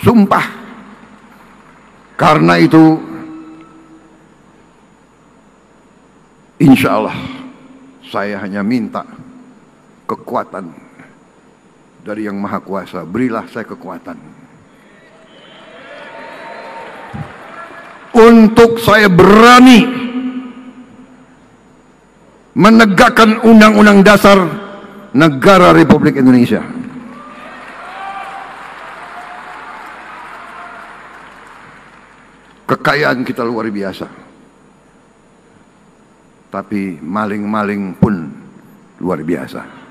Sumpah. Karena itu, insya Allah saya hanya minta kekuatan dari Yang Maha Kuasa. Berilah saya kekuatan untuk saya berani menegakkan Undang-Undang Dasar Negara Republik Indonesia. Kekayaan kita luar biasa, tapi maling-maling pun luar biasa.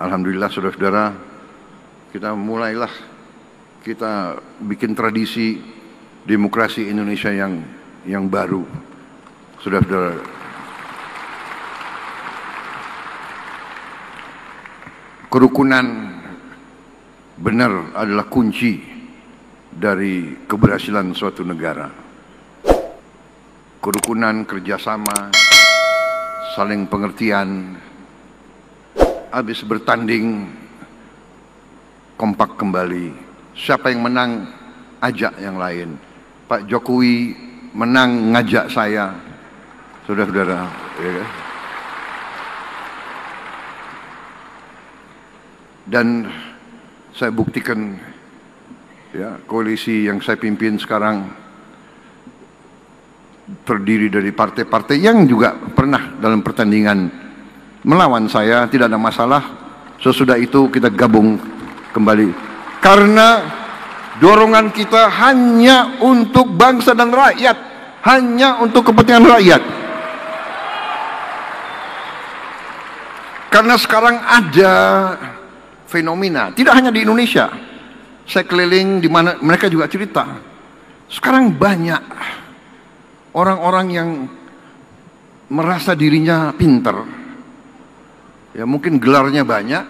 Alhamdulillah saudara-saudara, kita bikin tradisi demokrasi Indonesia yang baru, saudara-saudara. Kerukunan benar adalah kunci dari keberhasilan suatu negara. Kerukunan, kerjasama, saling pengertian. Habis bertanding, kompak kembali. Siapa yang menang, ajak yang lain. Pak Jokowi menang, ngajak saya. Saudara-saudara, ya. Dan saya buktikan, ya, koalisi yang saya pimpin sekarang terdiri dari partai-partai yang juga pernah dalam pertandingan melawan saya, tidak ada masalah. Sesudah itu kita gabung kembali. Karena dorongan kita hanya untuk bangsa dan rakyat, hanya untuk kepentingan rakyat. Karena sekarang ada fenomena, tidak hanya di Indonesia. Saya keliling di mana mereka juga cerita. Sekarang banyak orang-orang yang merasa dirinya pinter. Ya mungkin gelarnya banyak,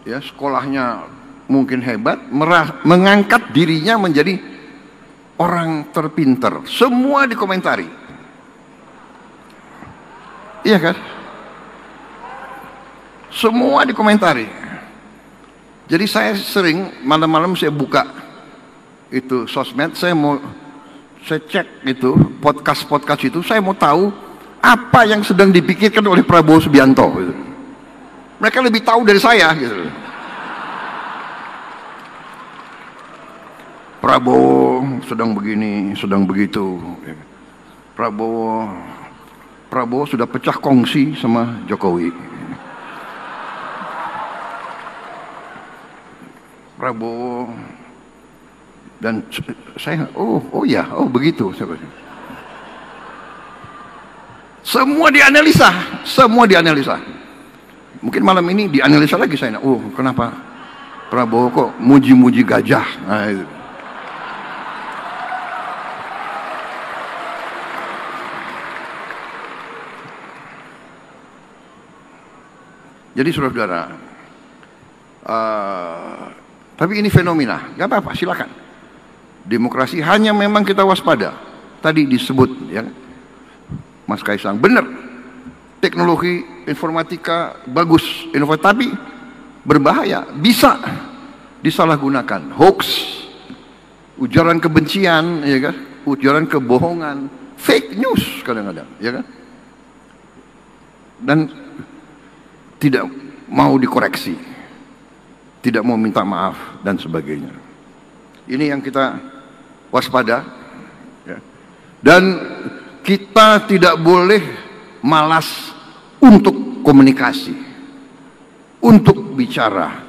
ya sekolahnya mungkin hebat, mengangkat dirinya menjadi orang terpinter. Semua dikomentari, iya kan? Semua dikomentari. Jadi saya sering malam-malam saya buka itu sosmed, saya cek itu podcast itu, saya mau tahu apa yang sedang dipikirkan oleh Prabowo Subianto gitu. Mereka lebih tahu dari saya gitu. Prabowo sedang begini, sedang begitu. Prabowo sudah pecah kongsi sama Jokowi. Prabowo dan saya, oh begitu. Semua dianalisa. Mungkin malam ini dianalisa lagi saya. Oh, kenapa Prabowo kok muji-muji gajah? Nah, itu. Jadi saudara-saudara, tapi ini fenomena, nggak apa-apa, silakan. Demokrasi hanya memang kita waspada. Tadi disebut, ya. Mas Kaisang, benar, teknologi informatika bagus, inovatif, tapi berbahaya, bisa disalahgunakan. Hoax, ujaran kebencian, ya kan? Ujaran kebohongan, fake news kadang-kadang, ya kan? Dan tidak mau dikoreksi, tidak mau minta maaf dan sebagainya. Ini yang kita waspada, ya. Dan kita tidak boleh malas untuk komunikasi, untuk bicara.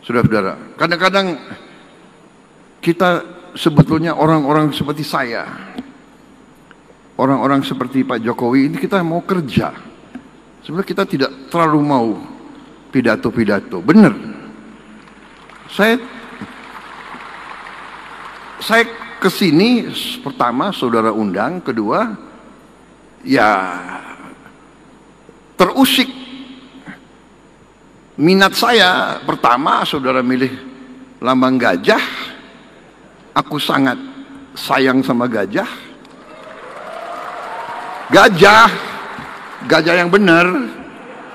Saudara-saudara, kadang-kadang kita sebetulnya orang-orang seperti saya, orang-orang seperti Pak Jokowi ini kita mau kerja. Sebenarnya kita tidak terlalu mau pidato-pidato. Benar. saya kesini pertama saudara undang, kedua ya terusik minat saya. Pertama saudara milih lambang gajah, aku sangat sayang sama gajah. Gajah yang benar.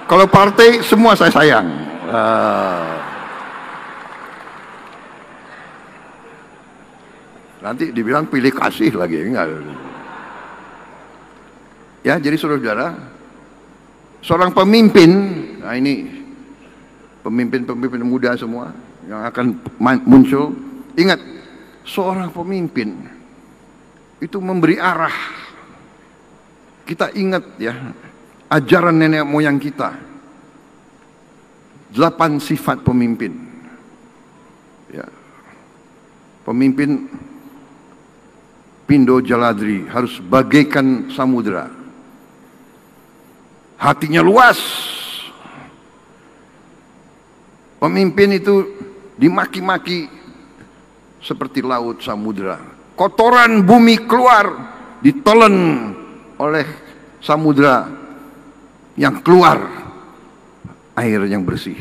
Kalau partai semua saya sayang. Nanti dibilang pilih kasih lagi, enggak. Ya, jadi saudara-saudara, seorang pemimpin, nah ini pemimpin-pemimpin muda semua yang akan muncul, ingat, seorang pemimpin itu memberi arah. Kita ingat ya, ajaran nenek moyang kita, 8 sifat pemimpin. Ya. Pemimpin Pindo Jaladri harus bagaikan samudra, hatinya luas. Pemimpin itu dimaki-maki seperti laut samudra, kotoran bumi keluar ditelan oleh samudra yang keluar air yang bersih.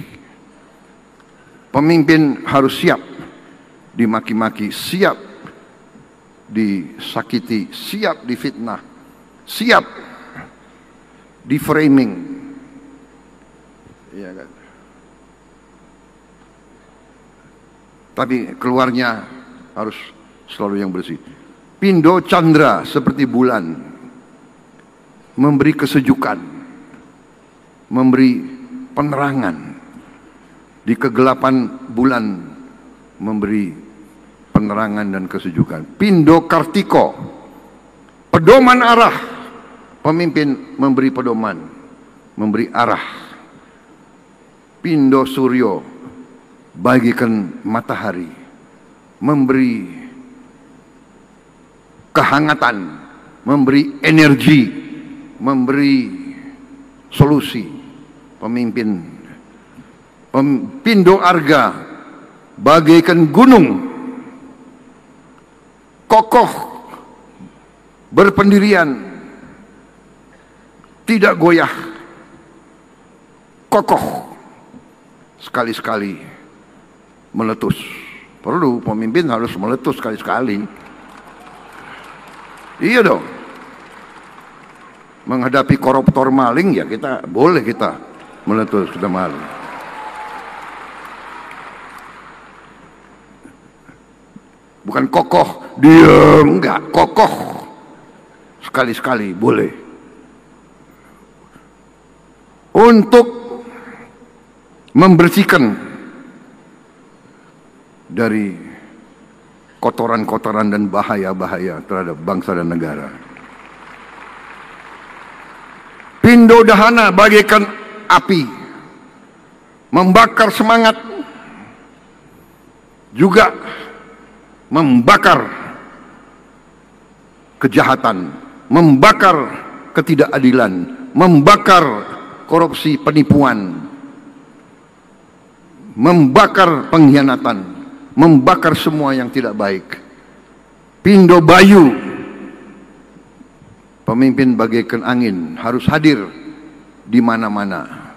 Pemimpin harus siap dimaki-maki, siap disakiti, siap difitnah, siap di framing, ya kan? Tapi keluarnya harus selalu yang bersih. Pindo Chandra seperti bulan, memberi kesejukan, memberi penerangan di kegelapan bulan, memberi penerangan dan kesejukan. Pindo Kartiko, pedoman arah. Pemimpin memberi pedoman, memberi arah. Pindo Suryo, bagikan matahari, memberi kehangatan, memberi energi, memberi solusi. Pemimpin Pindo Arga, bagaikan gunung, kokoh, berpendirian, tidak goyah, kokoh, sekali-sekali meletus. Perlu pemimpin harus meletus sekali-sekali. Iya dong. Menghadapi koruptor maling ya kita boleh kita meletus, kita maling. Bukan kokoh, diam, enggak, kokoh. Sekali-sekali boleh. Untuk membersihkan dari kotoran-kotoran dan bahaya-bahaya terhadap bangsa dan negara. Pindo Dahana bagaikan api, membakar semangat, juga membakar kejahatan, membakar ketidakadilan, membakar korupsi, penipuan, membakar pengkhianatan, membakar semua yang tidak baik. Pindo Bayu, pemimpin bagaikan angin, harus hadir di mana-mana.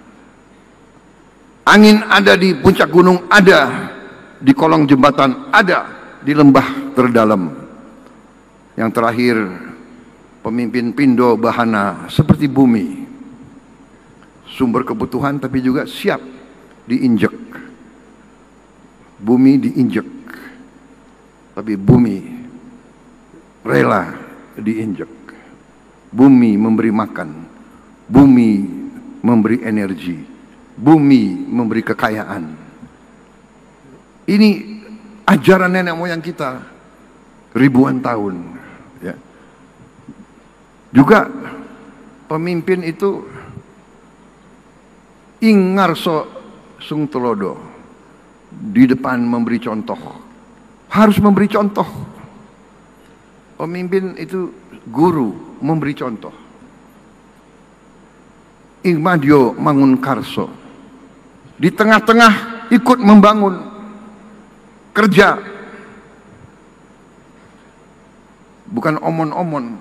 Angin ada di puncak gunung, ada di kolong jembatan, ada di lembah terdalam. Yang terakhir, pemimpin Pindo Bahana seperti bumi, sumber kebutuhan tapi juga siap diinjek. Bumi diinjek, tapi bumi rela diinjek. Bumi memberi makan, bumi memberi energi, bumi memberi kekayaan. Ini ajaran nenek moyang kita ribuan tahun. Ya. Juga pemimpin itu ingarso sung telodo, di depan memberi contoh, harus memberi contoh. Pemimpin itu guru, memberi contoh. Igmadio Mangunkarso di tengah-tengah ikut membangun, kerja, bukan omon-omon.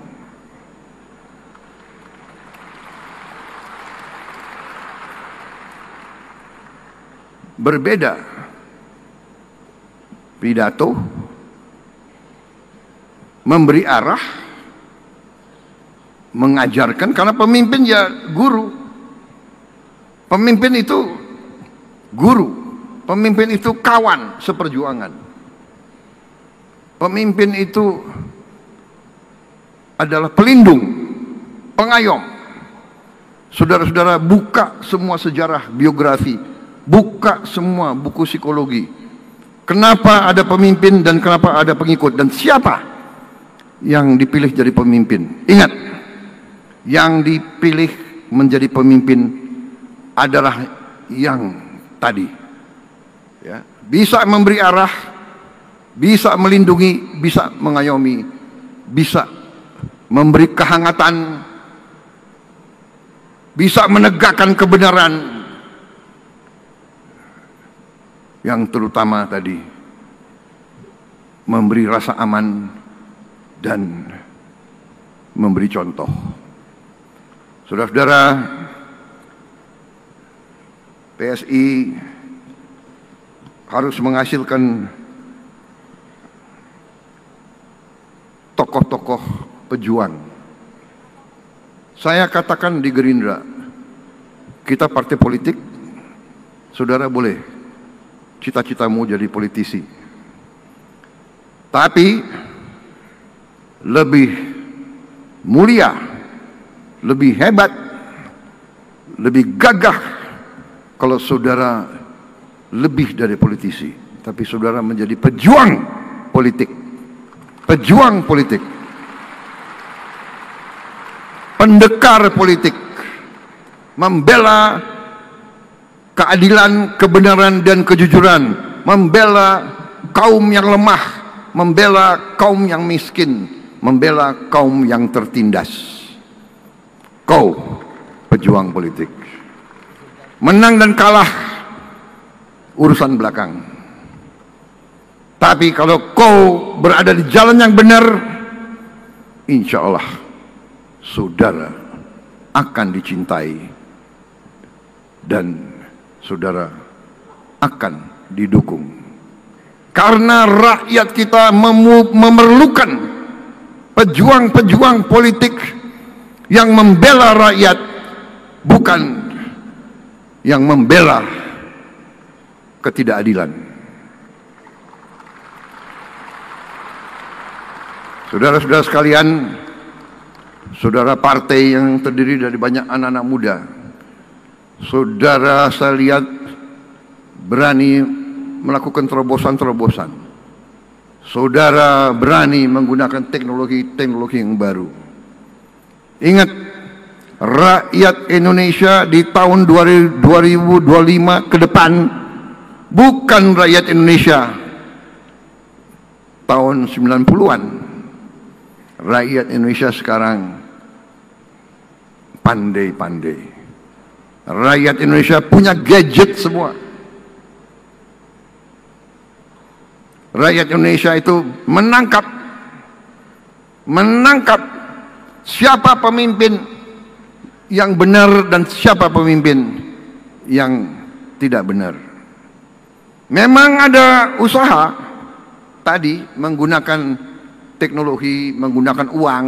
Berbeda pidato, memberi arah, mengajarkan, karena pemimpin ya guru. Pemimpin itu guru, pemimpin itu kawan seperjuangan. Pemimpin itu adalah pelindung, pengayom. Saudara-saudara, buka semua sejarah biografi, buka semua buku psikologi. Kenapa ada pemimpin dan kenapa ada pengikut, dan siapa yang dipilih jadi pemimpin? Ingat, yang dipilih menjadi pemimpin adalah yang tadi, ya, bisa memberi arah, bisa melindungi, bisa mengayomi, bisa memberi kehangatan, bisa menegakkan kebenaran, yang terutama tadi memberi rasa aman dan memberi contoh. Saudara-saudara, PSI harus menghasilkan tokoh-tokoh pejuang. Saya katakan di Gerindra, kita partai politik, saudara boleh cita-citamu jadi politisi, tapi lebih mulia, lebih hebat, lebih gagah kalau saudara lebih dari politisi, tapi saudara menjadi pejuang politik. Pejuang politik, pendekar politik, membela keadilan, kebenaran, dan kejujuran, membela kaum yang lemah, membela kaum yang miskin, membela kaum yang tertindas. Kau pejuang politik. Menang dan kalah urusan belakang. Tapi kalau kau berada di jalan yang benar, insya Allah saudara akan dicintai dan saudara akan didukung. Karena rakyat kita memerlukan pejuang-pejuang politik yang membela rakyat, bukan yang membela ketidakadilan. Saudara-saudara sekalian, saudara partai yang terdiri dari banyak anak-anak muda, saudara saya lihat berani melakukan terobosan-terobosan. Saudara berani menggunakan teknologi-teknologi yang baru. Ingat, rakyat Indonesia di tahun 2025 ke depan bukan rakyat Indonesia tahun 90-an. Rakyat Indonesia sekarang pandai-pandai. Rakyat Indonesia punya gadget semua. Rakyat Indonesia itu menangkap siapa pemimpin yang benar dan siapa pemimpin yang tidak benar. Memang ada usaha tadi menggunakan teknologi, menggunakan uang,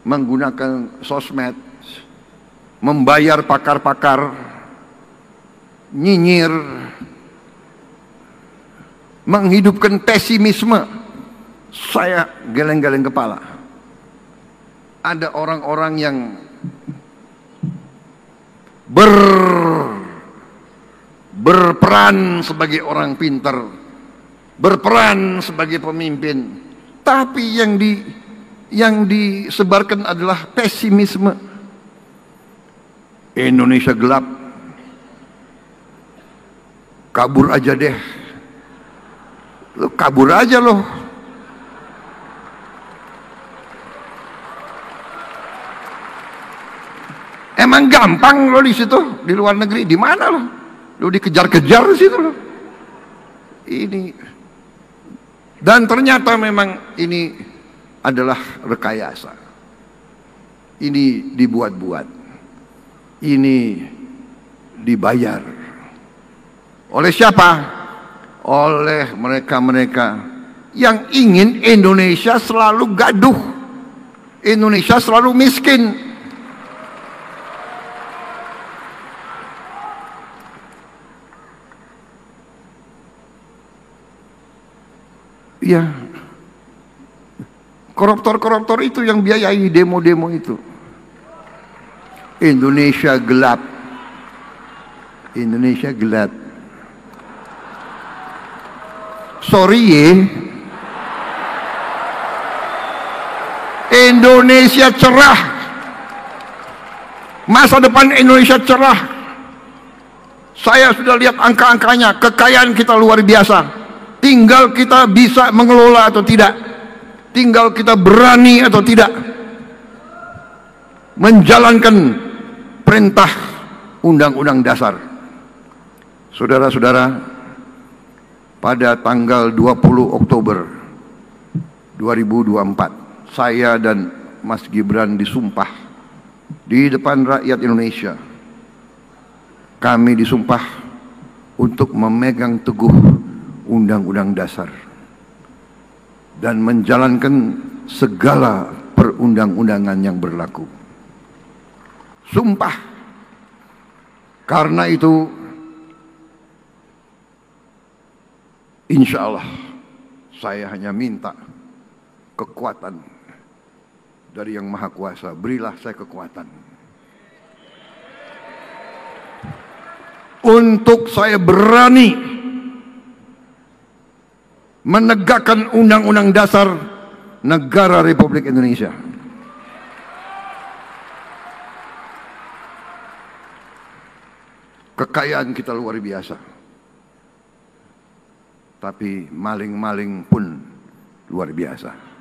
menggunakan sosmed, membayar pakar-pakar, nyinyir, menghidupkan pesimisme. Saya geleng-geleng kepala. Ada orang-orang yang berperan sebagai orang pintar, berperan sebagai pemimpin, tapi yang disebarkan adalah pesimisme. Indonesia gelap, kabur aja deh. Lo kabur aja loh. Emang gampang lo di situ, di luar negeri, di mana lo? Lo dikejar-kejar di situ lo. Ini, dan ternyata memang ini adalah rekayasa. Ini dibuat-buat. Ini dibayar. Oleh siapa? Oleh mereka-mereka yang ingin Indonesia selalu gaduh, Indonesia selalu miskin. Ya, koruptor-koruptor itu yang biayai demo-demo itu. Indonesia gelap. Indonesia gelap. Sorry ya. Indonesia cerah. Masa depan Indonesia cerah. Saya sudah lihat angka-angkanya, kekayaan kita luar biasa. Tinggal kita bisa mengelola atau tidak. Tinggal kita berani atau tidak menjalankan perintah Undang-Undang Dasar. Saudara-saudara, pada tanggal 20 Oktober 2024, saya dan Mas Gibran disumpah di depan rakyat Indonesia. Kami disumpah untuk memegang teguh Undang-Undang Dasar dan menjalankan segala perundang-undangan yang berlaku. Sumpah. Karena itu, insya Allah saya hanya minta kekuatan dari Yang Maha Kuasa. Berilah saya kekuatan untuk saya berani menegakkan Undang-Undang Dasar Negara Republik Indonesia. Kekayaan kita luar biasa, tapi maling-maling pun luar biasa.